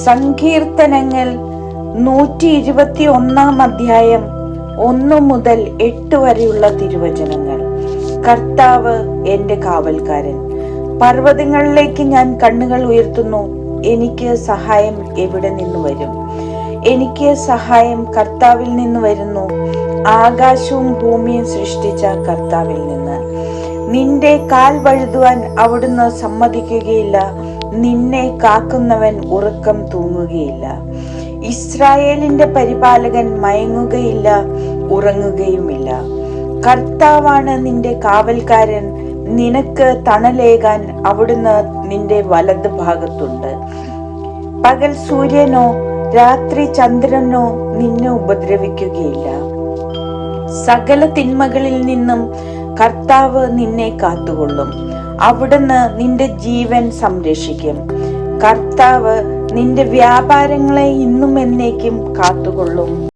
സങ്കീർത്തനങ്ങൾ 121 അധ്യായം 1 മുതൽ 8 വരെയുള്ള തിരുവചനങ്ങൾ. കർത്താവ് എന്റെ കാവൽക്കാരൻ. പർവ്വതങ്ങളിലേക്ക് ഞാൻ കണ്ണുകൾ ഉയർത്തുന്നു. എനിക്ക് സഹായം എവിടെ നിന്ന് വരും? എനിക്ക് സഹായം കർത്താവിൽ നിന്ന് വരുന്നു, ആകാശവും ഭൂമിയും സൃഷ്ടിച്ച കർത്താവിൽ നിന്ന്. നിന്റെ കാൽ വഴുതുവാൻ അവിടുന്ന് സമ്മതിക്കുകയില്ല, നിന്നെ കാക്കുന്നവൻ ഉറക്കം തൂങ്ങുകയില്ല. ഇസ്രായേലിന്റെ പരിപാലകൻ മയങ്ങുകയില്ല, ഉറങ്ങുകയുമില്ല. കർത്താവാണ് നിന്റെ കാവൽക്കാരൻ, നിനക്ക് തണലേകാൻ അവിടുന്ന് നിന്റെ വലത് ഭാഗത്തുണ്ട്. പകൽ സൂര്യനോ രാത്രി ചന്ദ്രനോ നിന്നെ ഉപദ്രവിക്കുകയില്ല. സകല തിന്മകളിൽ നിന്നും കർത്താവ് നിന്നെ കാത്തുകൊള്ളും. അവിടുന്ന് നിന്റെ ജീവൻ സംരക്ഷിക്കും. കർത്താവ് നിന്റെ വ്യാപാരങ്ങളെ ഇന്നും എന്നേക്കും കാത്തുകൊള്ളും.